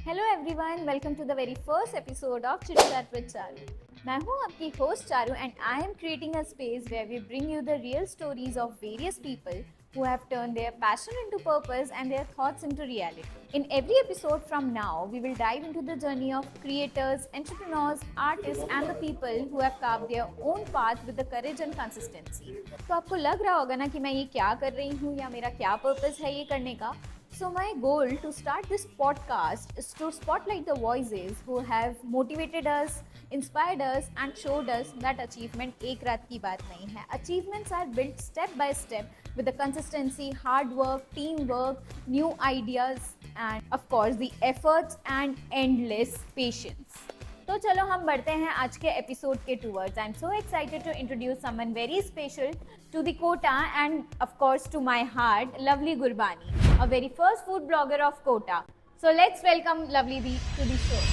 Hello everyone, welcome to the very first episode of chit chat with Charu. मैं हूं आपकी host Charu and I am creating a space where we bring you the real stories of various people who have turned their passion into purpose and their thoughts into reality. In every episode from now, we will dive into the journey of creators, entrepreneurs, artists and the people who have carved their own path with the courage and consistency. तो आपको लग रहा होगा ना कि मैं ये क्या कर रही हूँ या मेरा क्या पर्पस है ये करने का. So my goal to start this podcast is to spotlight the voices who have motivated us, inspired us and showed us that achievement एक रात की बात नहीं है. Achievements are built step by step with the consistency, hard work, teamwork, new ideas and of course the efforts and endless patience. तो चलो हम बढ़ते हैं आज के एपिसोड के towards. I am so excited to introduce someone very special to the Kota and of course to my heart, Lovely Gurbani, a very first food blogger of Kota. So let's welcome Lovely दी to the show.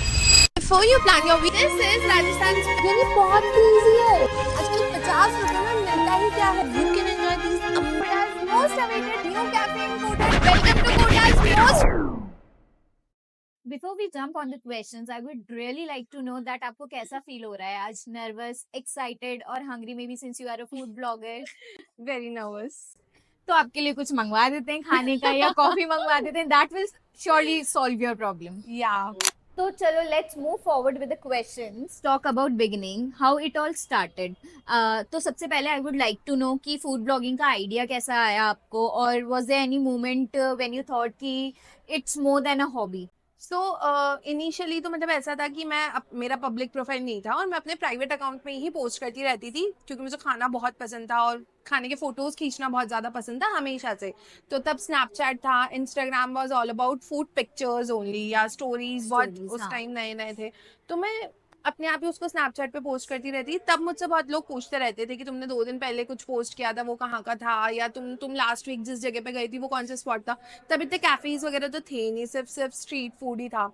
Before you plan your week, this is Rajasthan's ये बहुत easy है. आजकल 50 रुपए में मिलता ही क्या है. You can enjoy these Kota's most awaited new cafe in Kota. Welcome to Kota's most. Before we jump on the questions, I would really like to know that आपको कैसा फील हो रहा है आज, नर्वस, एक्साइटेड और hungry may be since you are a food blogger. Very nervous. तो आपके लिए कुछ मंगवा देते हैं खाने का या कॉफी मंगवा देते हैं. That will surely solve your problem. Yeah. तो चलो let's move forward with the questions. Talk about beginning, how it all started. तो सबसे पहले I would like to know कि फूड ब्लॉगिंग का आइडिया कैसा आया आपको, और was there any moment when you thought कि it's more than a hobby. So initially तो मतलब ऐसा था कि मेरा पब्लिक प्रोफाइल नहीं था और मैं अपने प्राइवेट अकाउंट में ही पोस्ट करती रहती थी क्योंकि मुझे खाना बहुत पसंद था और खाने के फोटोज खींचना बहुत ज़्यादा पसंद था हमेशा से. तो तब स्नैपचैट था, Instagram was all about food pictures only या स्टोरीज बहुत Stories, उस हाँ. टाइम नए नए थे. तो मैं अपने आप ही उसको स्नैपचैट पे पोस्ट करती रहती. तब मुझसे बहुत लोग पूछते रहते थे कि तुमने 2 दिन पहले कुछ पोस्ट किया था, वो कहाँ का था, या तुम लास्ट वीक जिस जगह पे गई थी वो कौन सा स्पॉट था. तब इतने कैफेज वगैरह तो थे नहीं, सिर्फ स्ट्रीट फूड ही था.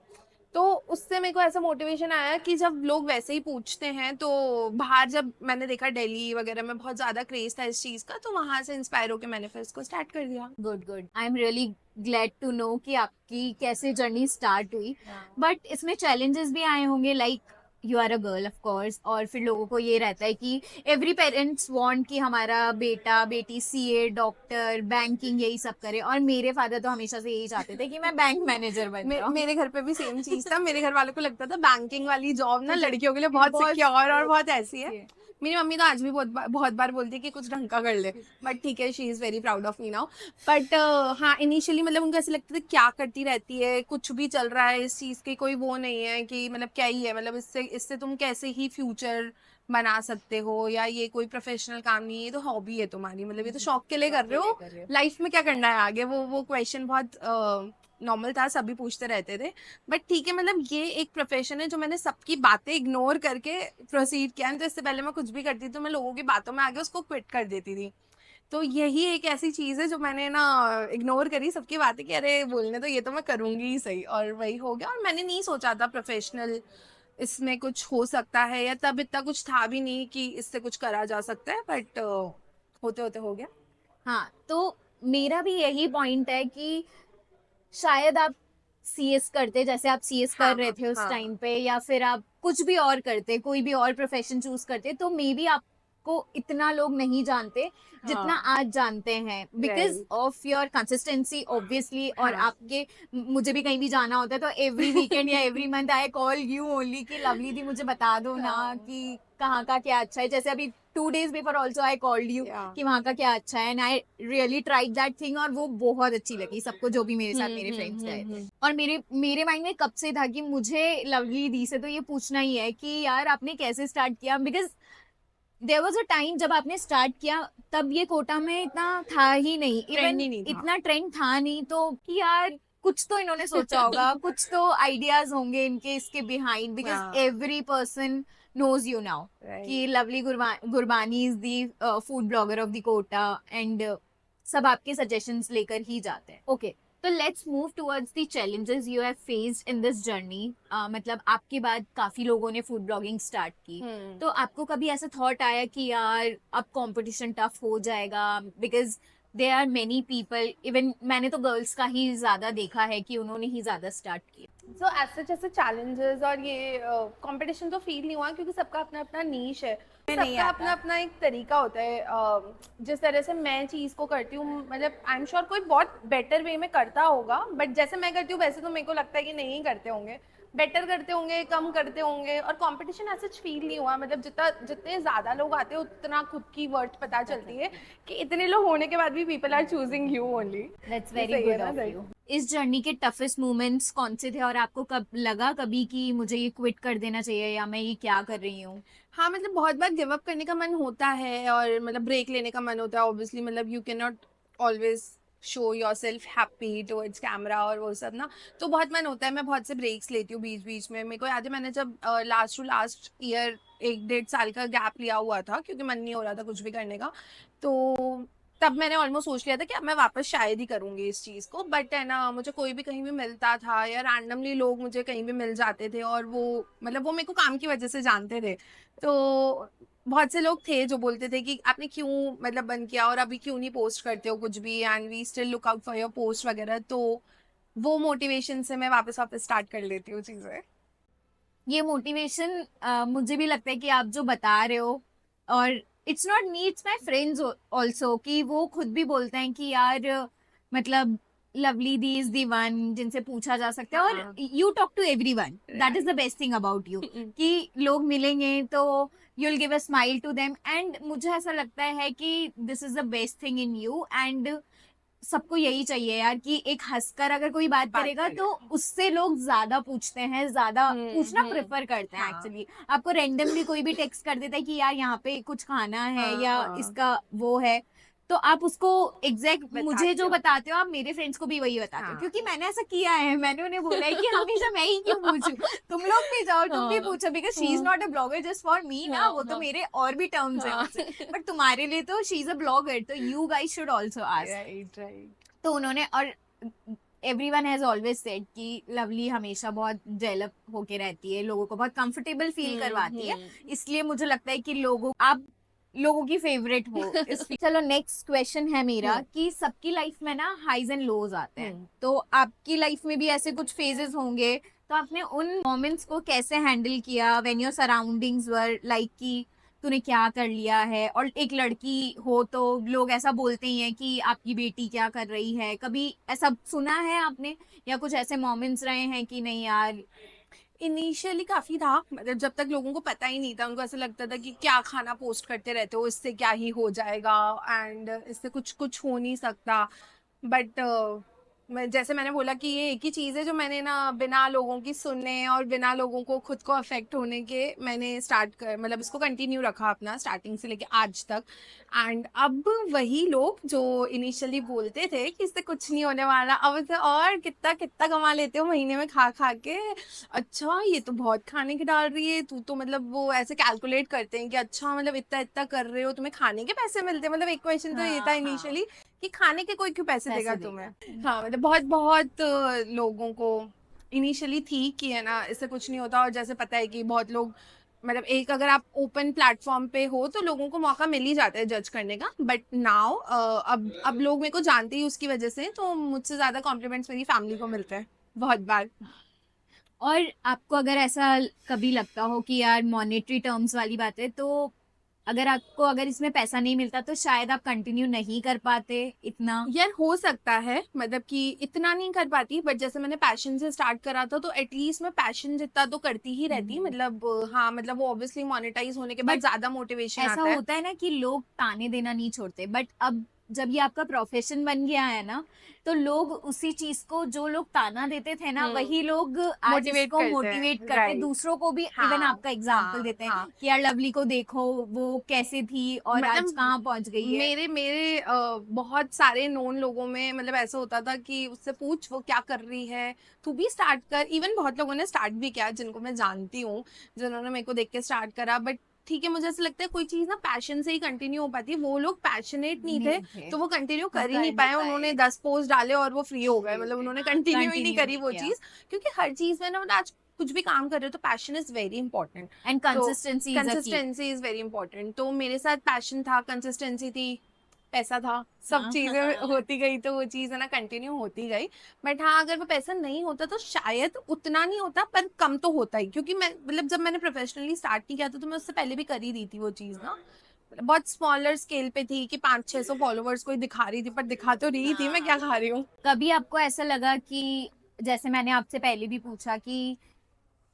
तो उससे मेरे को ऐसा मोटिवेशन आया कि जब लोग वैसे ही पूछते हैं तो बाहर जब मैंने देखा दिल्ली वगैरह में बहुत ज़्यादा क्रेज था इस चीज़ का, तो वहाँ से इंस्पायर होकर मैंने फिर इसको स्टार्ट कर दिया. Good good. I am really glad to know कि आपकी कैसे जर्नी स्टार्ट हुई. बट इसमें चैलेंजेस भी आए होंगे, like you are a girl of course, और फिर लोगों को ये रहता है कि एवरी पेरेंट्स वांट कि हमारा बेटा बेटी सीए, डॉक्टर, बैंकिंग यही सब करे. और मेरे फादर तो हमेशा से यही चाहते थे कि मैं बैंक मैनेजर बन जाऊं. मेरे घर पे भी सेम चीज था. मेरे घर वालों को लगता था बैंकिंग वाली जॉब ना लड़कियों के लिए बहुत बहुत सिक्योर और बहुत ऐसी है. है. मेरी मम्मी तो आज भी बहुत बार बोलती है कि कुछ ढंग का कर ले, बट ठीक है, she is very proud of me now. But हाँ, इनिशियली मतलब उनको ऐसे लगता था क्या करती रहती है, कुछ भी चल रहा है, इस चीज़ की कोई वो नहीं है कि मतलब क्या ही है, मतलब इससे तुम कैसे ही फ्यूचर बना सकते हो, या ये कोई प्रोफेशनल काम नहीं है, ये तो हॉबी है तुम्हारी, मतलब ये तो शौक के लिए कर रहे हो, लाइफ में क्या करना है आगे. वो क्वेश्चन बहुत नॉर्मल था, सभी पूछते रहते थे. बट ठीक है, मतलब ये एक प्रोफेशन है जो मैंने सबकी बातें इग्नोर करके प्रोसीड किया. तो इससे पहले मैं कुछ भी करती थी तो मैं लोगों की बातों में आगे उसको क्विट कर देती थी. तो यही एक ऐसी चीज़ है जो मैंने ना इग्नोर करी सबकी बातें कि अरे बोलने तो ये तो मैं करूँगी ही सही, और वही हो गया. और मैंने नहीं सोचा था प्रोफेशनल इसमें कुछ हो सकता है, या तब इतना कुछ था भी नहीं कि इससे कुछ करा जा सकता है, बट होते होते हो गया. हाँ, तो मेरा भी यही पॉइंट है कि शायद आप सीएस करते, जैसे आप सीएस कर रहे थे उस टाइम पे, या फिर आप कुछ भी और करते, कोई भी और प्रोफेशन चूज करते, तो मे बी आपको इतना लोग नहीं जानते जितना आज जानते हैं, because of your consistency obviously. और आपके, मुझे भी कहीं भी जाना होता है तो एवरी वीकेंड या every month I call you only कि लवली दी मुझे बता दो ना कि कहाँ का क्या अच्छा है. जैसे अभी 2 days before also I called you कि वहाँ का क्या अच्छा है, and I really tried that thing, और वो बहुत अच्छी लगी सबको, जो भी मेरे साथ मेरे फ्रेंड्स गए थे. और मेरे माइंड में कब से था कि मुझे लवली दी से तो ये पूछना ही है कि यार आपने कैसे स्टार्ट किया, because there was a time जब आपने स्टार्ट किया तब ये कोटा में इतना था ही नहीं, इवन इतना ट्रेंड था नहीं, तो कि यार कुछ तो इन्होंने सोचा होगा, कुछ तो आइडियाज होंगे इनके इसके behind, because every person knows you now कि Lovely Gurbani is the food blogger of the Kota, and सब आपके सजेशंस लेकर ही जाते हैं. ओके, तो let's move towards the challenges you have faced in this journey. मतलब आपके बाद काफी लोगों ने फूड ब्लॉगिंग स्टार्ट की, तो आपको कभी ऐसा थॉट आया कि यार अब कंपटीशन टफ हो जाएगा, because there are many people, even मैंने तो गर्ल्स का ही ज्यादा देखा है कि उन्होंने ही ज्यादा स्टार्ट किया. सो एज सच ऐसे चैलेंजेस और ये कंपटीशन तो फील नहीं हुआ, क्योंकि सबका अपना अपना नीश है, नहीं सबका अपना आता। अपना एक तरीका होता है। जिस तरह से मैं चीज़ को करती हूँ, मतलब आई एम श्योर कोई बहुत बेटर वे में करता होगा, बट जैसे मैं करती हूँ वैसे तो मेरे को लगता है कि नहीं करते होंगे, बेटर करते होंगे, कम करते होंगे। और कंपटीशन ऐसा फील नहीं हुआ, मतलब जितना जितने ज़्यादा लोग आते हैं उतना खुद की वर्थ पता चलती है कि इतने लोग होने के बाद भी people are choosing you only. That's ये वेरी सही है गुड ना, ऑफ दैट। यू। इस जर्नी के टफेस्ट मोमेंट्स कौन से थे, और आपको कब लगा कभी कि मुझे ये क्विट कर देना चाहिए या मैं ये क्या कर रही हूँ? हाँ, मतलब बहुत बार गिव अप करने का मन होता है, और मतलब ब्रेक लेने का मन होता है ऑब्वियसली, मतलब you can not always show your self happy towards camera और वो सब ना। तो बहुत मन होता है, मैं बहुत से ब्रेक्स लेती हूँ बीच बीच में। मेरे को याद है मैंने जब लास्ट टू लास्ट ईयर 1-1.5 साल का गैप लिया हुआ था, क्योंकि मन नहीं हो रहा था कुछ भी करने का, तो तब मैंने ऑलमोस्ट सोच लिया था कि अब मैं वापस शायद ही करूंगी इस चीज़ को। बट है ना, मुझे कोई भी कहीं भी मिलता था, या रैंडमली लोग मुझे कहीं भी मिल जाते थे, और वो मतलब वो मेरे को काम की वजह से जानते थे। तो बहुत से लोग थे जो बोलते थे कि आपने क्यों मतलब बंद किया, और अभी क्यों नहीं पोस्ट करते हो कुछ भी, and we still look out for your post वगैरह। तो वो मोटिवेशन से मैं वापस वापस स्टार्ट कर लेती हूँ चीज़ें। ये मोटिवेशन मुझे भी लगता है कि आप जो बता रहे हो, और it's not me, it's my friends also, कि वो खुद भी बोलते हैं कि यार मतलब लवली दी इज दी वन जिनसे पूछा जा सकता है, और हाँ, you talk to everyone, that is the right. Best thing about you, कि लोग मिलेंगे तो you will give a smile to them. And मुझे ऐसा लगता है कि this is the best thing in you, and सबको यही चाहिए यार कि एक हंसकर अगर कोई बात बात करेगा करें। तो उससे लोग ज्यादा पूछते हैं, ज्यादा पूछना हम्म। प्रेफर करते हैं हाँ, एक्चुअली। आपको रेंडमली कोई भी टेक्स्ट कर देता है कि यार यहाँ पे कुछ खाना है हाँ, या हाँ, इसका वो है, तो आप उसको एग्जैक्ट मुझे बताते जो हो। बताते हो आप मेरे फ्रेंड्स को भी वही बताते हो, हाँ, क्योंकि मैंने ऐसा किया है। मैंने उन्हें बोला है कि हमेशा मैं ही क्यों पूछूं, तुम लोग भी जाओ तुम भी हाँ, पूछो, बिकॉज शी इज हाँ, not a blogger just for me ना, हाँ, वो तो हाँ, मेरे और भी टर्म्स है हाँ। उनसे, बट तुम्हारे लिए तो शी इज अ ब्लॉगर, तो you guys should also ask. Right, right. तो उन्होंने, और एवरीवन हैज ऑलवेज सेड कि लवली हमेशा बहुत डेवलप होके रहती है, लोगों को बहुत कंफर्टेबल फील करवाती है, हम्म। इसलिए मुझे लगता है कि लोगों आप लोगों की फेवरेट हो इस चलो नेक्स्ट क्वेश्चन है मेरा हम्म। कि सबकी लाइफ में ना हाइज एंड लोज आते हैं, हम्म। तो आपकी लाइफ में भी ऐसे कुछ फेजेस होंगे, तो आपने उन मोमेंट्स को कैसे हैंडल किया when your surroundings were like कि तूने क्या कर लिया है? और एक लड़की हो तो लोग ऐसा बोलते ही हैं कि आपकी बेटी क्या कर रही है, कभी ऐसा सुना है आपने, या कुछ ऐसे मोमेंट्स रहे हैं कि नहीं यार? इनिशियली काफी था, मतलब जब तक लोगों को पता ही नहीं था, उनको ऐसा लगता था कि क्या खाना पोस्ट करते रहते हो, इससे क्या ही हो जाएगा, एंड इससे कुछ कुछ हो नहीं सकता। बट मैं जैसे मैंने बोला कि ये एक ही चीज़ है जो मैंने ना बिना लोगों की सुनने और बिना लोगों को खुद को अफेक्ट होने के मैंने स्टार्ट कर मतलब इसको कंटिन्यू रखा अपना, स्टार्टिंग से लेके आज तक। एंड अब वही लोग जो इनिशियली बोलते थे कि इससे कुछ नहीं होने वाला, अब इससे और कितना कितना कमा लेते हो महीने में खा खा के, अच्छा ये तो बहुत खाने की डाल रही है तू, तो मतलब वो ऐसे कैलकुलेट करते हैं कि अच्छा मतलब इतना इतना कर रहे हो, तुम्हें खाने के पैसे मिलते हैं। मतलब एक क्वेश्चन तो ये हाँ था हाँ, इनिशियली कि खाने के कोई क्यों पैसे देगा पैसे तुम्हें। देगा। हाँ, मतलब बहुत बहुत लोगों को इनिशियली थी कि है ना इससे कुछ नहीं होता, और जैसे पता है कि बहुत लोग मतलब एक अगर आप ओपन प्लेटफॉर्म पे हो तो लोगों को मौका मिल ही जाता है जज करने का। बट नाउ अब लोग मेरे को जानते ही उसकी वजह से, तो मुझसे ज्यादा कॉम्प्लीमेंट्स मेरी फैमिली को मिलते हैं बहुत बार। और आपको अगर ऐसा कभी लगता हो कि यार मॉनेटरी टर्म्स वाली बात है, तो अगर आपको अगर इसमें पैसा नहीं मिलता तो शायद आप कंटिन्यू नहीं कर पाते इतना? यार हो सकता है, मतलब कि इतना नहीं कर पाती, बट जैसे मैंने पैशन से स्टार्ट करा था तो एटलीस्ट मैं पैशन जितना तो करती ही रहती, हम्म। मतलब हाँ, मतलब वो ऑब्वियसली मोनेटाइज होने के बाद बट ज्यादा मोटिवेशन ऐसा आता है। होता है ना कि लोग ताने देना नहीं छोड़ते, बट अब जब ये आपका प्रोफेशन बन गया है ना, तो लोग उसी चीज को, जो लोग ताना देते थे ना हम्म। वही लोग आज मोटिवेट इसको करते मोटिवेट हैं, करते, राइट। दूसरों को भी इवन हाँ, आपका एग्जाम्पल हाँ, देते हैं हाँ। कि यार लवली को देखो वो कैसे थी और आज मतलब कहाँ पहुंच गई है। मेरे मेरे बहुत सारे नोन लोगों में मतलब ऐसा होता था कि उससे पूछ वो क्या कर रही है, तू भी स्टार्ट कर। इवन बहुत लोगों ने स्टार्ट भी किया जिनको मैं जानती हूँ, जिन्होंने मेरे को देख के स्टार्ट करा। बट ठीक है, मुझे ऐसा लगता है कोई चीज ना पैशन से ही कंटिन्यू हो पाती है। वो लोग पैशनेट नहीं थे नहीं थे तो वो कंटिन्यू तो कर ही नहीं कर नहीं पाए, पाए, उन्होंने 10 पोस्ट डाले और वो फ्री हो गए, फ्री हो मतलब गए, उन्होंने हाँ कंटिन्यू ही नहीं कंटिन्यू करी नहीं वो किया। चीज। क्योंकि हर चीज में ना, मतलब आज कुछ भी काम कर रहे हो तो passion is very important. And तो कंसिस्टेंसी इज अ की। कंसिस्टेंसी इज वेरी इंपॉर्टेंट, तो मेरे साथ पैशन था, कंसिस्टेंसी थी, पैसा था, सब हाँ, चीजें हाँ। होती गई, तो वो चीज है ना कंटिन्यू होती गई। बट हाँ, अगर वो पैसा नहीं होता तो शायद उतना नहीं होता, पर कम तो होता ही, क्योंकि मैं मतलब जब मैंने प्रोफेशनली स्टार्ट नहीं किया था तो मैं उससे पहले भी कर ही रही थी वो चीज ना, बहुत स्मॉलर स्केल पे थी कि 500-600 फॉलोवर्स कोई दिखा रही थी, पर दिखा तो रही थी, मैं क्या खा रही हूँ। कभी आपको ऐसा लगा कि जैसे मैंने आपसे पहले भी पूछा कि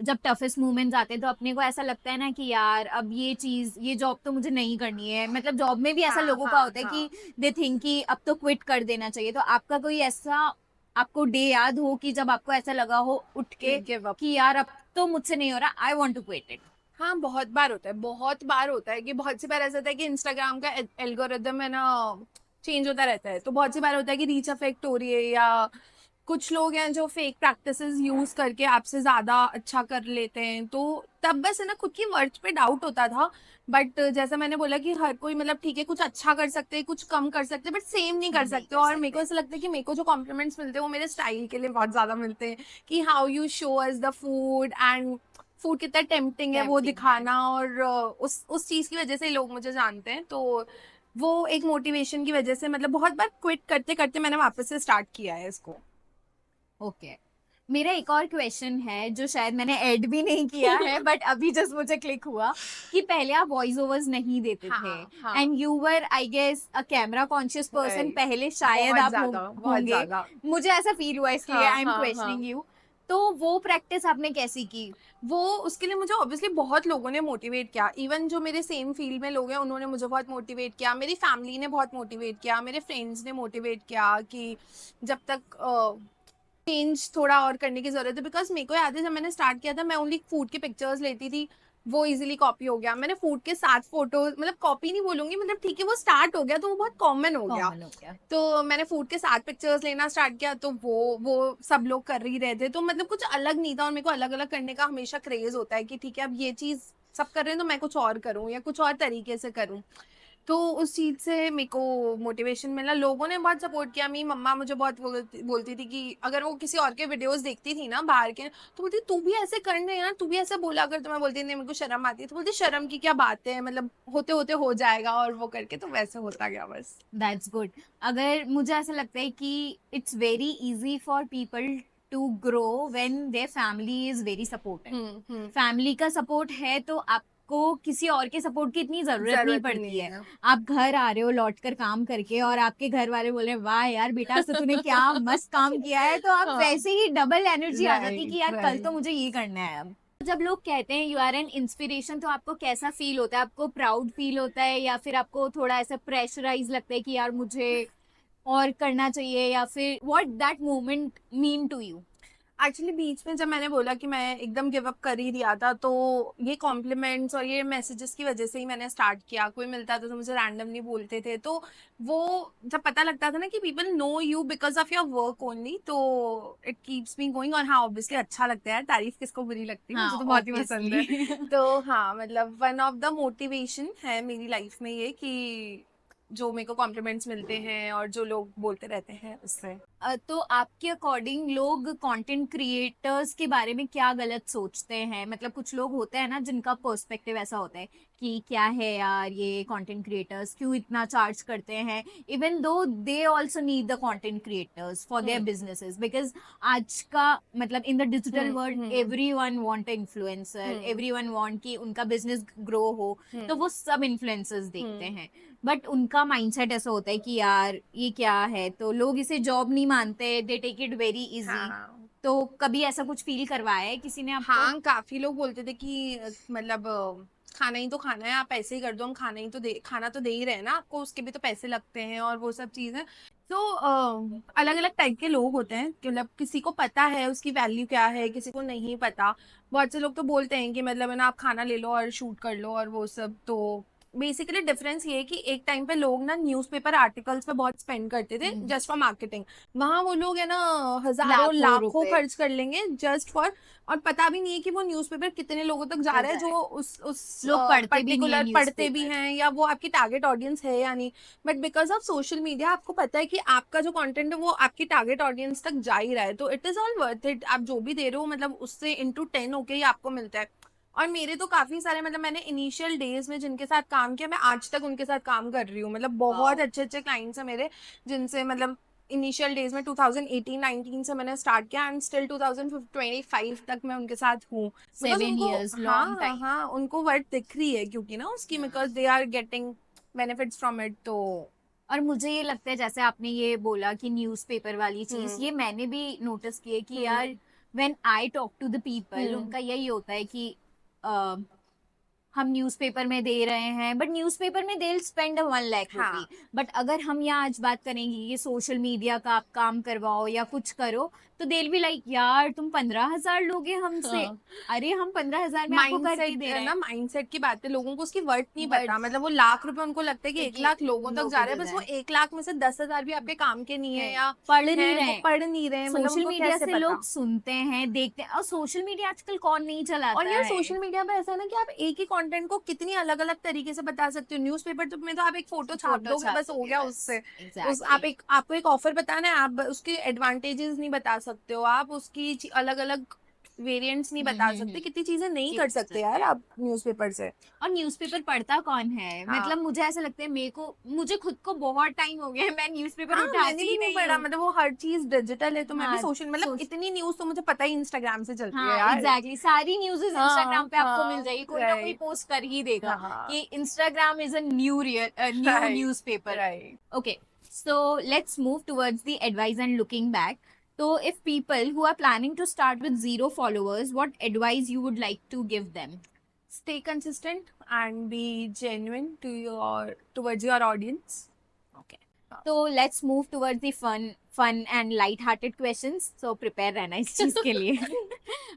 जब टफेस्ट मोमेंट्स आते हैं तो अपने को ऐसा लगता है ना कि यार अब ये जॉब तो मुझे नहीं करनी है, मतलब जॉब में भी ऐसा हाँ लोगों का हाँ होता है हाँ। कि दे थिंक कि अब तो क्विट कर देना चाहिए, तो आपका कोई ऐसा आपको डे याद हो कि जब आपको ऐसा लगा हो उठ के गिव अप। कि यार अब तो मुझसे नहीं हो रहा, I want to quit it? हाँ, बहुत बार होता है, बहुत बार होता है कि बहुत सी बार ऐसा होता है कि इंस्टाग्राम का एल्गोरिदम है ना चेंज होता रहता है, तो बहुत सी बार होता है कि रीच अफेक्ट हो रही है, या कुछ लोग हैं जो फेक प्रैक्टिसेस यूज करके आपसे ज्यादा अच्छा कर लेते हैं, तो तब बस है ना खुद की वर्थ पे डाउट होता था। बट जैसा मैंने बोला कि हर कोई मतलब ठीक है, कुछ अच्छा कर सकते हैं, कुछ कम कर सकते हैं, बट सेम नहीं कर नहीं सकते। कर और मेरे को सकते। ऐसा लगता है कि मेरे को जो कॉम्प्लीमेंट्स मिलते हैं वो मेरे स्टाइल के लिए बहुत ज्यादा मिलते हैं, कि how you show us the food, and food कितना टेम्पटिंग है वो टेम्पटिंग है। दिखाना, और उस चीज की वजह से लोग मुझे जानते हैं, तो वो एक मोटिवेशन की वजह से मतलब बहुत बार क्विट करते करते मैंने वापस से स्टार्ट किया है इसको। ओके। मेरा एक और क्वेश्चन है जो शायद मैंने ऐड भी नहीं किया है बट अभी जस्ट मुझे क्लिक हुआ कि पहले आप वॉइस ओवर्स नहीं देते थे हाँ हाँ। And you were I guess a camera conscious person, Right. पहले शायद बहुत आप ज्यादा, बहुत होंगे, ज्यादा। मुझे ऐसा फील हुआ इसलिए हाँ आई एम हाँ क्वेश्चनिंग हाँ। यू। तो वो प्रैक्टिस आपने कैसी की? वो उसके लिए मुझे ऑब्वियसली बहुत लोगों ने मोटिवेट किया, इवन जो मेरे सेम फील्ड में लोग हैं उन्होंने मुझे बहुत मोटिवेट किया, मेरी फैमिली ने बहुत मोटिवेट किया, मेरे फ्रेंड्स ने मोटिवेट किया कि जब तक चेंज थोड़ा और करने की जरूरत है। बिकॉज मेरे को याद है जब मैंने स्टार्ट किया था मैं ओनली फूड की पिक्चर्स लेती थी, वो इजीली कॉपी हो गया। मैंने फूड के साथ फोटो, मतलब कॉपी नहीं बोलूंगी, मतलब ठीक है वो स्टार्ट हो गया तो वो बहुत कॉमन हो गया। कॉमन हो गया। तो मैंने फूड के साथ पिक्चर्स लेना स्टार्ट किया, तो वो सब लोग कर ही रहे थे, तो मतलब कुछ अलग नहीं था। और मेरे को अलग अलग करने का हमेशा क्रेज होता है कि ठीक है अब ये चीज सब कर रहे हैं तो मैं कुछ और करूं या कुछ और तरीके से करूं। तो उस चीज से मेरे को मोटिवेशन मिला, लोगों ने बहुत सपोर्ट किया। मेरी मम्मा मुझे बहुत बोलती थी कि अगर वो किसी और के वीडियोस देखती थी ना बाहर के, तो बोलती तू भी ऐसे करना यार, तू भी ऐसे बोला अगर। तो मैं बोलती नहीं, मेरे को शर्म आती है। तो बोलती शर्म की क्या बात है, मतलब होते होते हो जाएगा, और वो करके तो वैसे होता गया बस। That's good. अगर मुझे ऐसा लगता है कि it's very easy for people to grow when their family is very supportive. Hmm. Family का सपोर्ट है तो आपको किसी और के सपोर्ट की इतनी जरूरत नहीं जरूरत ही पड़ती नहीं है। है। आप घर आ रहे हो लौट कर काम करके और आपके घर वाले बोल रहे हैं वाह यार बेटा आज तो तूने क्या मस्त काम किया है, तो आप हाँ। वैसे ही डबल एनर्जी आ जाती है कि राइट यार कल तो राइट। मुझे ये करना है अब। जब लोग कहते हैं यू आर एन इंस्पिरेशन तो आपको कैसा फील होता है? आपको प्राउड फील होता है या फिर आपको थोड़ा ऐसा प्रेशराइज लगता है कि यार मुझे और करना चाहिए, या फिर what that moment mean to you? Actually बीच में जब मैंने बोला कि मैं एकदम गिव अप कर ही दिया था, तो ये कॉम्प्लीमेंट्स और ये मैसेजेस की वजह से ही मैंने स्टार्ट किया। कोई मिलता था तो मुझे रैंडमली बोलते थे, तो वो जब पता लगता था ना कि people know you because of your work only, तो इट कीप्स मी गोइंग। और हाँ ऑब्वियसली अच्छा लगता है यार, तारीफ किसको बुरी लगती है, हाँ मुझे तो बहुत ही पसंद है। ऑब्वियसली। तो हाँ मतलब वन ऑफ द मोटिवेशन है मेरी लाइफ में ये, कि जो मेरे को कॉम्प्लीमेंट्स मिलते हैं और जो लोग बोलते रहते हैं उससे। तो आपके अकॉर्डिंग लोग कंटेंट क्रिएटर्स के बारे में क्या गलत सोचते हैं? मतलब कुछ लोग होते हैं ना जिनका पर्सपेक्टिव ऐसा होता है कि क्या है यार ये कंटेंट क्रिएटर्स क्यों इतना चार्ज करते हैं, even though they also need the content creators for their hmm businesses, because आज का मतलब in the digital world hmm everyone want influencer, hmm everyone want कि उनका बिजनेस ग्रो हो, तो वो सब इन्फ्लुएंसर्स देखते हम्म। हैं। बट उनका माइंडसेट ऐसा होता है कि यार ये क्या है, तो लोग इसे जॉब नहीं मानते, they take it very easy. हाँ तो कभी ऐसा कुछ फील करवाया है किसी ने आपको? हाँ, काफी लोग बोलते थे कि मतलब खाना ही तो खाना है, आप ऐसे ही कर दो, हम खाना तो दे ही रहे हैं ना आपको, उसके भी तो पैसे लगते हैं और वो सब चीजें। तो अलग अलग टाइप के लोग होते हैं कि मतलब किसी को पता है उसकी वैल्यू क्या है, किसी को नहीं पता। बहुत से लोग तो बोलते हैं कि मतलब है ना आप खाना ले लो और शूट कर लो और वो सब। तो बेसिकली डिफरेंस ये है कि एक टाइम पे लोग ना न्यूज़पेपर आर्टिकल्स पे बहुत स्पेंड करते थे जस्ट फॉर मार्केटिंग। वहां वो लोग है ना हजारों लाखों लाखों रुपए। खर्च कर लेंगे जस्ट फॉर, और पता भी नहीं है कि वो न्यूज़पेपर कितने लोगों तक जा तो रहा है, जाए जो उस लोग पढ़ते भी नहीं है पर्टिकुलर पढ़ते भी न्यूज़पेपर। हैं, या वो आपकी टारगेट ऑडियंस है या नहीं। But because of social media आपको पता है कि आपका जो कंटेंट है वो आपकी टारगेट ऑडियंस तक जा ही रहा है, तो it is all worth it. आप जो भी दे रहे हो मतलब उससे इंटू 10 होके ही आपको मिलता है। और मेरे तो काफी सारे, मतलब मैंने इनिशियल डेज में जिनके साथ काम किया, मैं आज तक उनके साथ काम कर रही हूँ, मतलब बहुत अच्छे अच्छे क्लाइंट्स हैं मेरे, जिनसे मतलब इनिशियल डेज में 2018-19 से मैंने स्टार्ट किया, एंड स्टिल 2025 तक मैं उनके साथ हूँ, बिकॉज 7 years, उनको, long हाँ time. हाँ, उनको वर्थ दिख रही है क्योंकि ना उसकी, because they are getting benefits from it. तो और मुझे ये लगता है जैसे आपने ये बोला कि न्यूज़पेपर वाली चीज, हम्म ये मैंने भी नोटिस की है कि हम्म यार when I talk to the people, hmm उनका यही होता है कि हम न्यूज़पेपर में दे रहे हैं, बट न्यूज़पेपर में दे स्पेंड 1 लाख रुपी, हाँ, बट अगर हम यहाँ आज बात करेंगे कि सोशल मीडिया का आप काम करवाओ या कुछ करो, तो देल भी लाइक यार तुम 15,000 लोगे हमसे। हाँ, अरे हम 15,000 में आपको करके माइंडसेट दे है रहे ना, हैं, माइंडसेट की बात है, लोगों को उसकी वर्थ नहीं बट पता, मतलब वो ₹1,00,000 उनको लगता है कि 1,00,000 लोगों तक जा लोगों रहा है, को बस वो जाए 1,00,000 में से 10,000 भी आपके काम के नहीं है, है, या पढ़ नहीं है रहे वो हैं। पढ़ नहीं रहे हैं, मतलब सोशल उनको मीडिया कैसे से पता। लोग सुनते हैं, देखते हैं, और सोशल मीडिया आजकल कौन नहीं और चलाता यार है। सोशल मीडिया पे ऐसा है ना कि आप एक ही कंटेंट को कितनी अलग अलग तरीके से बता सकते हो, न्यूज़पेपर तो में तो आप एक फोटो छाप फोटो दोगे छाप बस, हो दोगे गया बस, उससे। उस आप एग्जैक्टली। एक, आपको एक ऑफर बताना है, आप उसके एडवांटेजेस नहीं बता सकते हो, आप उसकी अलग अलग वेरिएंट्स नहीं बता सकते, कितनी चीजें नहीं कर चीज सकते सकते यार हैं। आप न्यूज़पेपर से। और न्यूज़पेपर पढ़ता कौन है, हाँ मतलब मुझे ऐसा लगता है, मेरे को, मुझे खुद को बहुत टाइम हो गया है, मैं न्यूज़पेपर हाँ, मैंने उठाती भी ही नहीं नहीं पढ़ा, हूँ। मतलब वो हर चीज डिजिटल है, तो मैं भी हाँ, सोशल, मतलब सोच, इतनी न्यूज तो मुझे पता ही इंस्टाग्राम से चलती है हाँ यार। एग्जैक्टली, सारी न्यूज़ेस हाँ इंस्टाग्राम पे आपको मिल हाँ, जाएगी, कोई ना कोई राइट, पोस्ट कर ही देगा हाँ, कि Instagram is a new new right, newspaper. Right. Okay, so let's move towards the advice and looking back. So, if people who are planning to start with 0 followers, what advice you would like to give them? Stay consistent and be genuine to your, towards your audience. Okay. So let's move towards the fun and light-hearted questions. So prepare रहना इस चीज के लिए।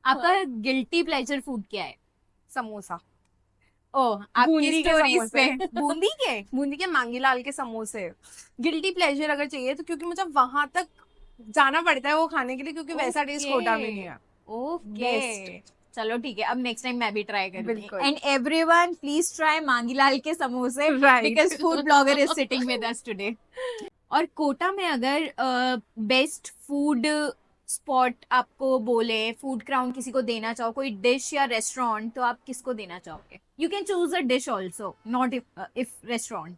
आपका हाँ, guilty pleasure food क्या है? समोसा, ओह, आपकी बूंदी के स्टोरीज समोसे। पे बूंदी के। बूंदी के मांगीलाल के समोसे। गिल्टी प्लेजर अगर चाहिए तो, क्योंकि मुझे वहां तक जाना पड़ता है वो खाने के लिए, क्योंकि वैसा टेस्ट कोटा में नहीं ओके, है। बेस्ट। ओके, चलो ठीक है, अब नेक्स्ट टाइम मैं भी ट्राई करूंगी। बिल्कुल। And everyone please try Mangilal के समोसे, right. Because food blogger is sitting with us today. और कोटा में अगर बेस्ट फूड स्पॉट आपको बोले, फूड क्राउन किसी को देना चाहो, कोई डिश या रेस्टोरेंट, तो आप किसको देना चाहोगे? You can choose a dish also, not if restaurant.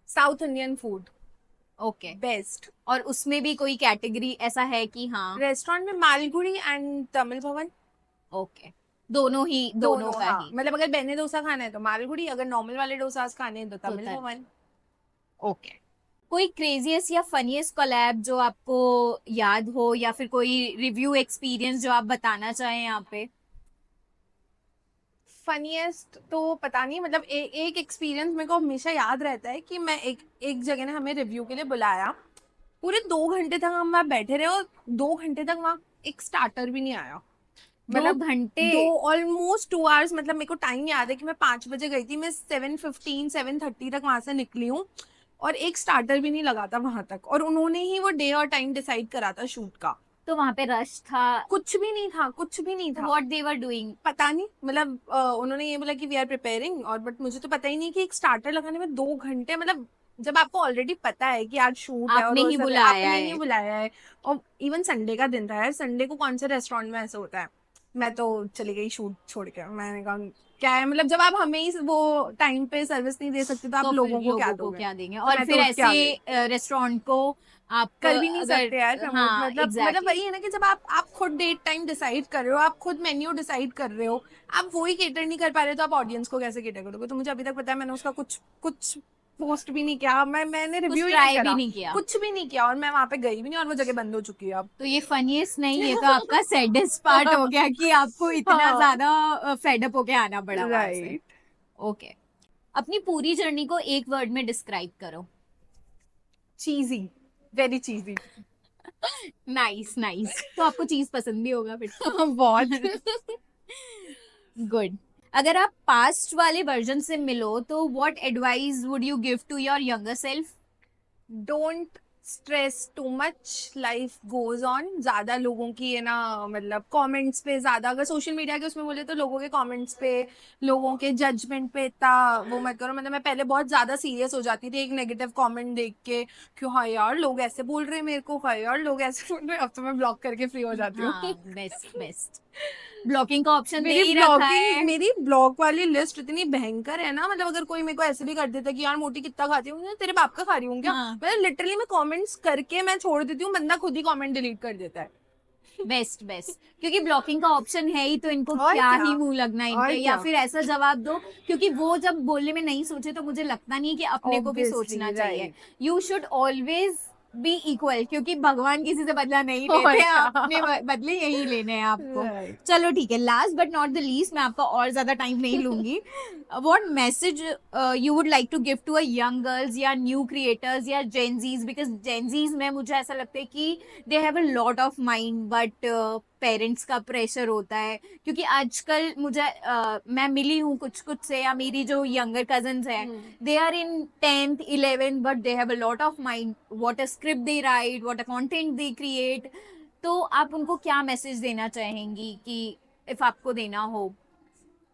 South Indian food okay, best. और उसमें भी कोई कैटेगरी ऐसा है कि हाँ? रेस्टोरेंट में मालगुड़ी एंड तमिल भवन। ओके, दोनों ही, दोनों दोनों, का हाँ, ही। मतलब अगर बेने डोसा खाना है तो मालगुड़ी, अगर नॉर्मल वाले डोसास खाने हैं तो तो तमिल भवन। ओके, कोई क्रेजीएस्ट या फनीएस्ट कोलैब जो आपको याद हो, या फिर कोई रिव्यू एक्सपीरियंस जो आप बताना चाहें यहाँ पे? फनीएस्ट तो पता नहीं, मतलब एक एक्सपीरियंस मेरे को हमेशा याद रहता है कि मैं एक एक जगह ने हमें रिव्यू के लिए बुलाया, पूरे 2 घंटे तक हम वहाँ बैठे रहे, और 2 घंटे तक वहाँ एक स्टार्टर भी नहीं आया, दो मतलब घंटे 2 ऑलमोस्ट 2 आवर्स, मतलब मेरे को टाइम याद है कि मैं 5 बजे गई थी, मैं 7:15 7:30 तक वहां से निकली हूँ, और एक स्टार्टर भी नहीं लगा था वहां तक, और उन्होंने ही वो डे और टाइम डिसाइड करा था शूट का। तो वहां पे रश था? कुछ भी नहीं था, कुछ भी नहीं था। What they were doing? पता नहीं, मतलब उन्होंने ये बोला कि वी आर प्रिपेयरिंग, और बट मुझे तो पता ही नहीं कि एक स्टार्टर लगाने में 2 घंटे, मतलब जब आपको ऑलरेडी पता है कि आज शूट है, और आपने वो ही सब बुलाया आपने ही है। बुलाया है, और इवन संडे का दिन था यार, संडे को कौन से रेस्टोरेंट में ऐसा होता है। मैं तो चली गई शूट छोड़ के, मैंने कहा क्या है, मतलब जब आप हमें ही वो टाइम पे सर्विस नहीं दे सकते तो आप तो फिर लोगों को क्या लोगों को दोगे। क्या देंगे? तो और मैं फिर तो उठ के आ गई। ऐसे रेस्टोरेंट को आप कर भी नहीं अगर, सकते यार प्रमोट, हाँ मतलब एग्जैक्टली, वही है ना कि जब आप खुद डेट टाइम डिसाइड कर रहे हो, आप खुद मेन्यू डिसाइड कर रहे हो, आप वही केटर नहीं कर पा रहे, तो आप ऑडियंस को कैसे केटर करोगे। तो मुझे अभी तक पता है, मैंने उसका कुछ कुछ पोस्ट भी नहीं किया, मैंने कुछ रिव्यू ही नहीं ट्राई भी करा, नहीं किया। कुछ भी नहीं किया, और मैं वहां पे गई भी नहीं, और वो जगह बंद हो चुकी है अब। तो ये फनीएस्ट नहीं, ये तो आपका सैडेस्ट पार्ट हो गया कि आपको इतना हाँ, ज्यादा फेडअप होके आना पड़ा वहां से। राइट। ओके, अपनी पूरी जर्नी को एक वर्ड में डिस्क्राइब करो। चीजी, वेरी चीजी। नाइस नाइस, तो आपको चीज पसंद भी होगा फिर बहुत। तो। गुड। अगर आप पास्ट वाले वर्जन से मिलो, तो what advice would you give to your younger self? Don't stress too much, life goes on. ज्यादा लोगों की है ना, मतलब कमेंट्स पे ज्यादा, अगर सोशल मीडिया के उसमें बोले तो लोगों के कमेंट्स पे, लोगों के जजमेंट पे इतना वो मत करो, मतलब मैं पहले बहुत ज्यादा सीरियस हो जाती थी एक नेगेटिव कमेंट देख के, क्यों हाँ यार लोग ऐसे बोल रहे हैं मेरे को, हाँ यार लोग ऐसे बोल रहे हैं, अब तो मैं ब्लॉक करके फ्री हो जाती हूँ। हाँ, बेस्ट बेस्ट। ब्लॉकिंग का ऑप्शन दे ही रखा है। मेरी ब्लॉक वाली लिस्ट इतनी भयंकर है ना, मतलब अगर कोई मेरे को ऐसे भी कर देता कि यार मोटी कितना खाती हूँ, तेरे बाप का खा रही हूँ क्या, हाँ। मतलब लिटरली मैं कमेंट्स करके मैं छोड़ देती हूँ, बंदा खुद ही कमेंट डिलीट कर देता है। बेस्ट क्योंकि ब्लॉकिंग का ऑप्शन है ही, तो इनको और क्या क्या? ही मुंह लगना इन और पे, या क्या? फिर ऐसा जवाब दो, क्योंकि वो जब बोलने में नहीं सोचे तो मुझे लगता नहीं कि अपने को भी Obviously, सोचना चाहिए। right. You should always be equal, क्योंकि भगवान किसी से बदला नहीं और लेते, क्या? अपने बदले यही लेने हैं आपको। Right. चलो ठीक है, last but not the least, मैं आपका और ज्यादा टाइम नहीं लूंगी। What message you would like to give to a young girls या न्यू क्रिएटर्स या जेनजीज, बिकॉज जेनजीज में मुझे ऐसा लगता है कि they have a lot of mind, but parents का प्रेशर होता है, क्योंकि आजकल मुझे मैं मिली हूँ कुछ कुछ से, या मेरी जो यंगर कजन्स हैं, they are in 10th 11th but they have a lot of mind, what a script they write, what a content they create. तो आप उनको क्या मैसेज देना चाहेंगी, कि इफ आपको देना हो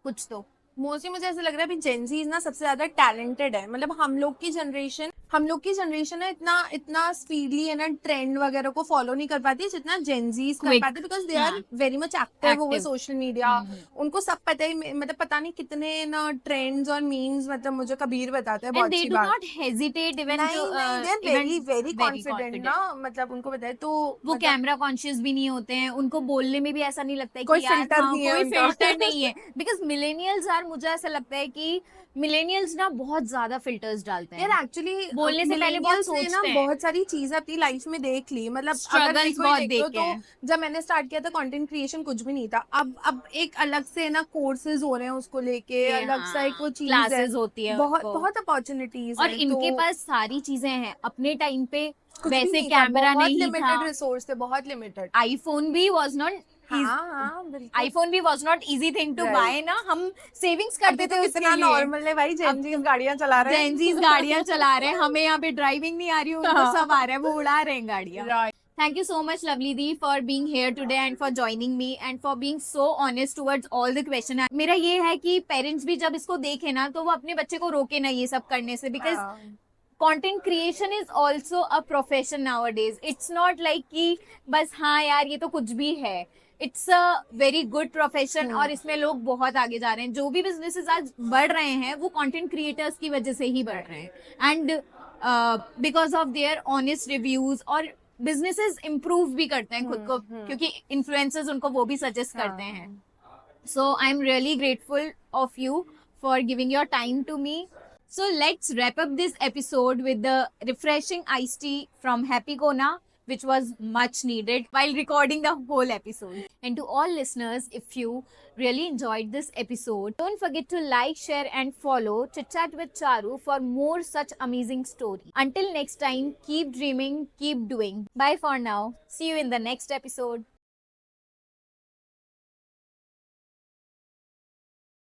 कुछ तो? मोस्टली मुझे ऐसा लग रहा है अभी जेनजीज ना सबसे ज्यादा टैलेंटेड है, मतलब हम लोग की जनरेशन है इतना इतना स्पीडली है ना, ट्रेंड वगैरह को फॉलो नहीं कर पाती जितना जेनजीज कर Quick, पाते, बिकॉज दे आर हाँ, very much active over active. Social media. उनको सब पता है, मतलब पता नहीं कितने ना ट्रेंड्स और मीम्स, मतलब मुझे कबीर बताता है बहुत And they अच्छी do बात। not hesitate even to नहीं नहीं, they are even very very very confident confident. ना, मतलब उनको पता है, तो वो मतलब कैमरा कॉन्शियस भी नहीं होते हैं, उनको बोलने में भी ऐसा नहीं लगता है कोई कि यार फिल्टर हाँ नहीं है कोई उनका। फिल्टर नहीं है, बिकॉज मिलेनियल्स यार, मुझे ऐसा लगता है कि मिलेनियल्स ना बहुत ज्यादा फिल्टर्स डालते यार हैं, एक्चुअली बोलने से पहले बहुत मिलेनियल्स ने ना सोचते हैं, बहुत सारी चीजें अपनी लाइफ में देख ली, मतलब अगर मेरे स्ट्रगल्स को ही बहुत देख लो देखे तो हैं। जब मैंने स्टार्ट किया था कंटेंट क्रिएशन कुछ भी नहीं था, अब एक अलग से ना कोर्सेज हो रहे हैं उसको लेके, अलग सा एक वो चीज है, क्लासेस होती है बहुत उनको, बहुत अपॉर्चुनिटीज और हैं, इनके तो पास सारी चीजें हैं। अपने टाइम पे कुछ भी वैसे नहीं था, कैमरा बहुत नहीं था, लिमिटेड रिसोर्स थे, बहुत लिमिटेड। आईफोन भी वाज नॉट हाँ हाँ बिल्कुल। आईफोन भी was not easy thing to right. Buy ना, हम सेविंग्स अभी करते तो थे उसके कितना लिए। नॉर्मल है भाई, अब जेनजीज गाड़ियां चला रहे जेनजीज हैं। गाड़ियां चला रहे हैं, हमें यहाँ पे ड्राइविंग नहीं आ रही, उनको सब आ रहा है, वो उड़ा रहे हैं गाड़ियां। Right. Thank you so much, Lovely Di, for being here today and for joining me and for being so honest towards all the question. मेरा ये है कि पेरेंट्स भी जब इसको देखें ना, तो वो अपने बच्चे को रोके ना ये सब करने से, because content creation is also a profession nowadays. It's not like कि बस हाँ यार ये तो कुछ भी है, it's a very good profession, और इसमें लोग बहुत आगे जा रहे हैं। जो भी बिजनेसेस आज बढ़ रहे हैं वो कंटेंट क्रिएटर्स की वजह से ही बढ़ रहे हैं, and because of their honest reviews, और बिजनेसेस इम्प्रूव भी करते हैं खुद को, क्योंकि इन्फ्लुएंसर्स उनको वो भी सजेस्ट करते हैं। So I'm really grateful of you for giving your time to me. So let's wrap up this episode with the refreshing iced tea from Happy Kona, which was much needed while recording the whole episode. And to all listeners, if you really enjoyed this episode, don't forget to like, share, and follow Chit Chat with Charu for more such amazing stories. Until next time, keep dreaming, keep doing. Bye for now. See you in the next episode.